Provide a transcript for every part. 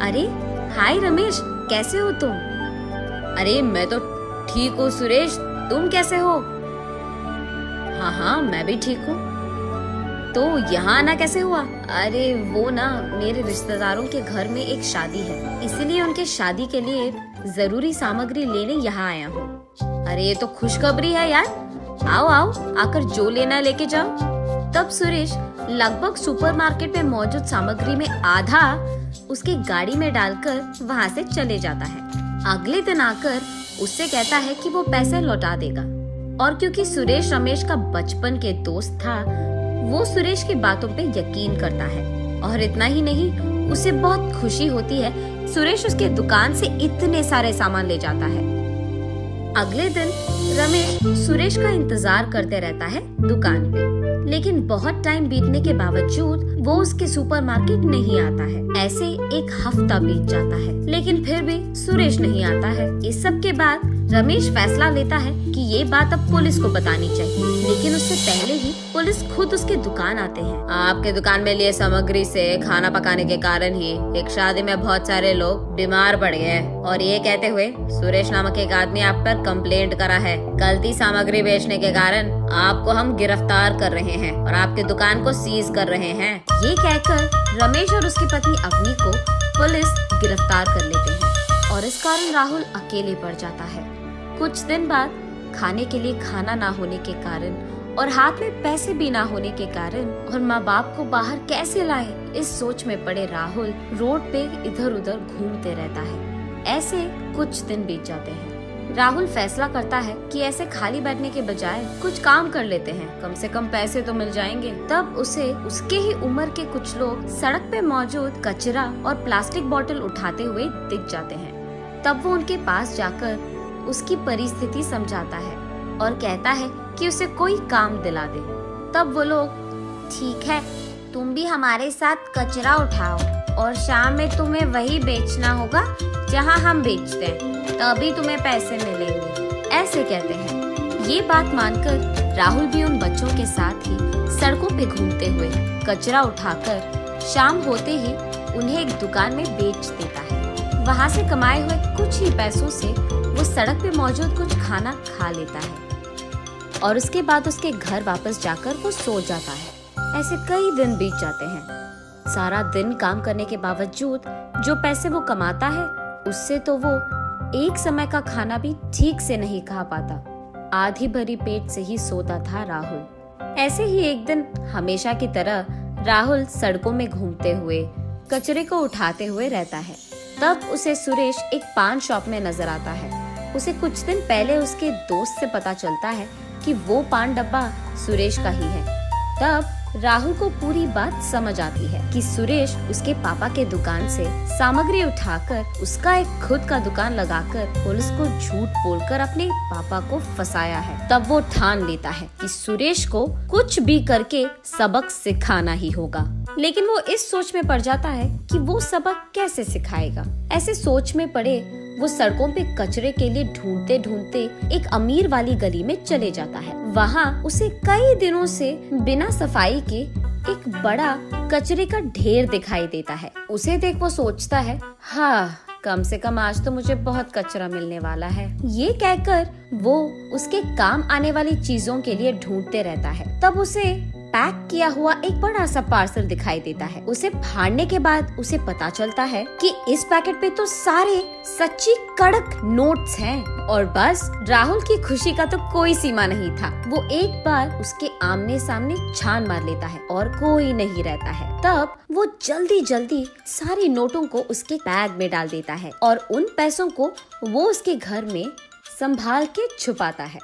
अरे हाय रमेश, कैसे हो तुम? अरे मैं तो ठीक हूँ सुरेश, तुम कैसे हो? हाँ हाँ मैं भी ठीक हूँ। तो यहाँ आना कैसे हुआ? अरे वो ना, मेरे रिश्तेदारों के घर में एक शादी है, इसीलिए उनके शादी के लिए जरूरी सामग्री लेने यहाँ आया हूँ। अरे ये तो खुशखबरी है यार, आओ आओ आकर जो लेना लेके जाओ। तब सुरेश लगभग सुपरमार्केट में मौजूद सामग्री में आधा उसकी गाड़ी में डालकर वहाँ से चले जाता है। अगले दिन आकर उससे कहता है कि वो पैसे लौटा देगा, और क्योंकि सुरेश रमेश का बचपन के दोस्त था, वो सुरेश की बातों पे यकीन करता है। और इतना ही नहीं, उसे बहुत खुशी होती है। सुरेश उसके दुकान से इतने सारे सामान ले जाता है। अगले दिन रमेश सुरेश का इंतजार करते रहता है दुकान पे, लेकिन बहुत टाइम बीतने के बावजूद वो उसके सुपरमार्केट नहीं आता है। ऐसे एक हफ्ता बीत जाता है, लेकिन फिर भी सुरेश नहीं आता है। इस सब के बाद रमेश फैसला लेता है कि ये बात अब पुलिस को बतानी चाहिए, लेकिन उससे पहले ही पुलिस खुद उसके दुकान आते हैं। आपके दुकान में लिए सामग्री से खाना पकाने के कारण ही एक शादी में बहुत सारे लोग बीमार पड़ गए, और ये कहते हुए सुरेश नामक एक आदमी आप पर कंप्लेंट करा है। गलती सामग्री बेचने के कारण आपको हम गिरफ्तार कर रहे हैं और आपके दुकान को सीज कर रहे हैं। ये कहकर रमेश और उसकी पत्नी अवनी को पुलिस गिरफ्तार कर लेते हैं, और इस कारण राहुल अकेले पड़ जाता है। कुछ दिन बाद खाने के लिए खाना ना होने के कारण और हाथ में पैसे भी ना होने के कारण और माँ बाप को बाहर कैसे लाए, इस सोच में पड़े राहुल रोड पे इधर उधर घूमते रहता है। ऐसे कुछ दिन बीत जाते हैं। राहुल फैसला करता है कि ऐसे खाली बैठने के बजाय कुछ काम कर लेते हैं, कम से कम पैसे तो मिल जाएंगे। तब उसे उसके ही उम्र के कुछ लोग सड़क पे मौजूद कचरा और प्लास्टिक बोतल उठाते हुए दिख जाते हैं। तब वो उनके पास जाकर उसकी परिस्थिति समझाता है और कहता है कि उसे कोई काम दिला दे। तब वो लोग, ठीक है, तुम भी हमारे साथ कचरा उठाओ और शाम में तुम्हें वही बेचना होगा जहां हम बेचते हैं, तभी तुम्हें पैसे मिलेंगे, ऐसे कहते हैं। ये बात मानकर राहुल भी उन बच्चों के साथ ही सड़कों पे घूमते हुए कचरा उठाकर शाम होते ही उन्हें एक दुकान में बेच देता है। वहाँ से कमाए हुए कुछ ही पैसों से वो सड़क पे मौजूद कुछ खाना खा लेता है और उसके बाद उसके घर वापस जाकर वो सो जाता है। ऐसे कई दिन बीत जाते हैं। सारा दिन काम करने के बावजूद जो पैसे वो कमाता है, उससे तो वो एक समय का खाना भी ठीक से नहीं खा पाता। आधी भरी पेट से ही सोता था राहुल। ऐसे ही एक दिन हमेशा की तरह राहुल सड़कों में घूमते हुए कचरे को उठाते हुए रहता है। तब उसे सुरेश एक पान शॉप में नजर आता है। उसे कुछ दिन पहले उसके दोस्त से पता चलता है कि वो पान डब्बा सुरेश का ही है। तब राहुल को पूरी बात समझ आती है कि सुरेश उसके पापा के दुकान से सामग्री उठाकर उसका एक खुद का दुकान लगाकर पुलिस को झूठ बोलकर अपने पापा को फंसाया है। तब वो ठान लेता है कि सुरेश को कुछ भी करके सबक सिखाना ही होगा, लेकिन वो इस सोच में पड़ जाता है कि वो सबक कैसे सिखाएगा। ऐसे सोच में पड़े वो सड़कों पे कचरे के लिए ढूंढते ढूंढते एक अमीर वाली गली में चले जाता है। वहाँ उसे कई दिनों से बिना सफाई के एक बड़ा कचरे का ढेर दिखाई देता है। उसे देख वो सोचता है, हाँ, कम से कम आज तो मुझे बहुत कचरा मिलने वाला है। ये कहकर वो उसके काम आने वाली चीजों के लिए ढूंढते रहता है। तब उसे पैक किया हुआ एक बड़ा सा पार्सल दिखाई देता है। उसे फाड़ने के बाद उसे पता चलता है कि इस पैकेट पे तो सारे सच्ची कड़क नोट्स हैं। और बस राहुल की खुशी का तो कोई सीमा नहीं था। वो एक बार उसके आमने सामने छान मार लेता है और कोई नहीं रहता है। तब वो जल्दी जल्दी सारे नोटों को उसके बैग में डाल देता है और उन पैसों को वो उसके घर में संभाल के छुपाता है।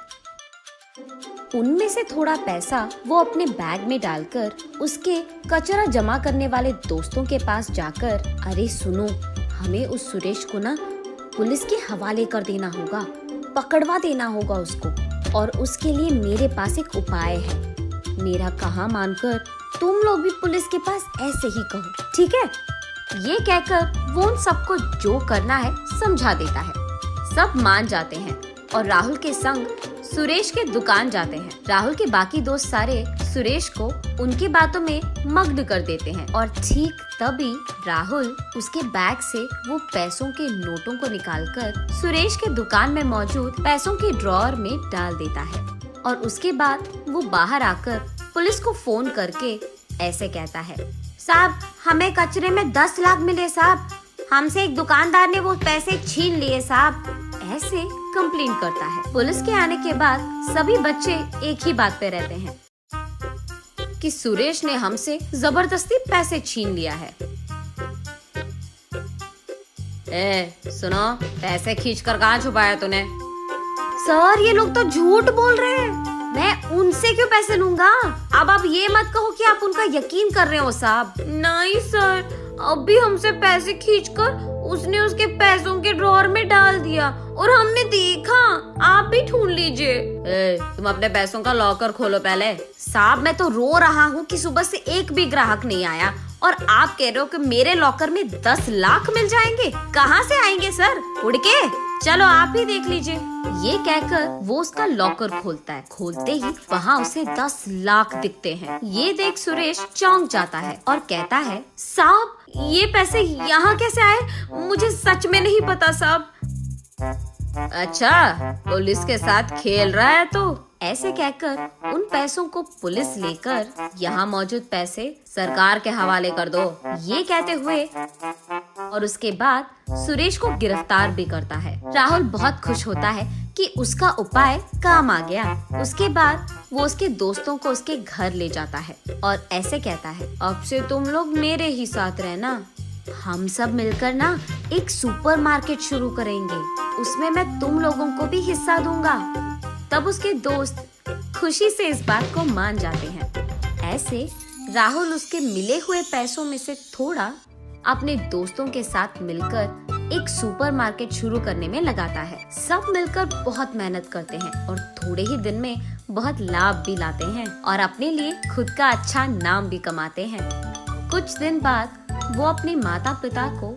उनमें से थोड़ा पैसा वो अपने बैग में डालकर उसके कचरा जमा करने वाले दोस्तों के पास जाकर, अरे सुनो, हमें उस सुरेश को ना पुलिस के हवाले कर देना होगा, पकड़वा देना होगा उसको, और उसके लिए मेरे पास एक उपाय है। मेरा कहा मानकर तुम लोग भी पुलिस के पास ऐसे ही कहो, ठीक है? ये कहकर वो उन सबको जो करना है समझा देता है। सब मान जाते हैं और राहुल के संग सुरेश के दुकान जाते हैं। राहुल के बाकी दोस्त सारे सुरेश को उनकी बातों में मग्न कर देते हैं और ठीक तभी राहुल उसके बैग से वो पैसों के नोटों को निकालकर सुरेश के दुकान में मौजूद पैसों के ड्रॉअर में डाल देता है और उसके बाद वो बाहर आकर पुलिस को फोन करके ऐसे कहता है, साहब हमें कचरे में 10 लाख मिले साहब, हमसे एक दुकानदार ने वो पैसे छीन लिए साहब, ऐसे कंप्लेन करता है। पुलिस के आने के बाद सभी बच्चे एक ही बात पे रहते हैं कि सुरेश ने हमसे जबरदस्ती पैसे छीन लिया है। सुनो, पैसे खींचकर कहाँ छुपाया तूने? सर ये लोग तो झूठ बोल रहे हैं, मैं उनसे क्यों पैसे लूंगा? अब आप ये मत कहो कि आप उनका यकीन कर रहे हो साहब। नहीं सर, अब भी हमसे पैसे खींचकर उसने उसके पैसों के ड्रॉअर में डाल दिया और हमने देखा, आप भी ढूंढ लीजिए। तुम अपने पैसों का लॉकर खोलो पहले। साहब मैं तो रो रहा हूँ कि सुबह से एक भी ग्राहक नहीं आया और आप कह रहे हो कि मेरे लॉकर में 10 लाख मिल जाएंगे। कहाँ से आएंगे सर? उड़ के? चलो आप ही देख लीजिए। ये कहकर वो उसका लॉकर खोलता है। खोलते ही वहाँ उसे 10 लाख दिखते हैं। ये देख सुरेश चौंक जाता है और कहता है, साहब ये पैसे यहाँ कैसे आए? मुझे सच में नहीं पता साहब। अच्छा, पुलिस के साथ खेल रहा है तो? ऐसे कहकर उन पैसों को पुलिस लेकर यहाँ मौजूद पैसे सरकार के हवाले कर दो, ये कहते हुए और उसके बाद सुरेश को गिरफ्तार भी करता है। राहुल बहुत खुश होता है कि उसका उपाय काम आ गया। उसके बाद वो उसके दोस्तों को उसके घर ले जाता है और ऐसे कहता है, अब से तुम लोग मेरे ही साथ रहना, हम सब मिलकर ना एक सुपरमार्केट शुरू करेंगे, उसमें मैं तुम लोगों को भी हिस्सा दूंगा। तब उसके दोस्त खुशी से इस बात को मान जाते हैं। ऐसे राहुल उसके मिले हुए पैसों में से थोड़ा अपने दोस्तों के साथ मिलकर एक सुपरमार्केट शुरू करने में लगाता है। सब मिलकर बहुत मेहनत करते हैं और थोड़े ही दिन में बहुत लाभ भी लाते हैं और अपने लिए खुद का अच्छा नाम भी कमाते हैं। कुछ दिन बाद वो अपने माता पिता को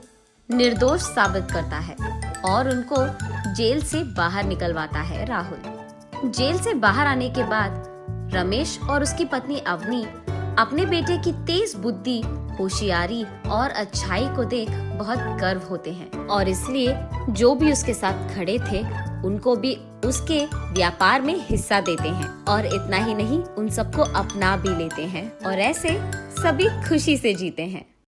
निर्दोष साबित करता है और उनको जेल से बाहर निकलवाता है। राहुल जेल से बाहर आने के बाद रमेश और उसकी पत्नी अवनी अपने बेटे की तेज बुद्धि, होशियारी और अच्छाई को देख बहुत गर्व होते हैं और इसलिए जो भी उसके साथ खड़े थे उनको भी उसके व्यापार में हिस्सा देते हैं और इतना ही नहीं, उन सबको अपना भी लेते हैं और ऐसे सभी खुशी से जीते हैं।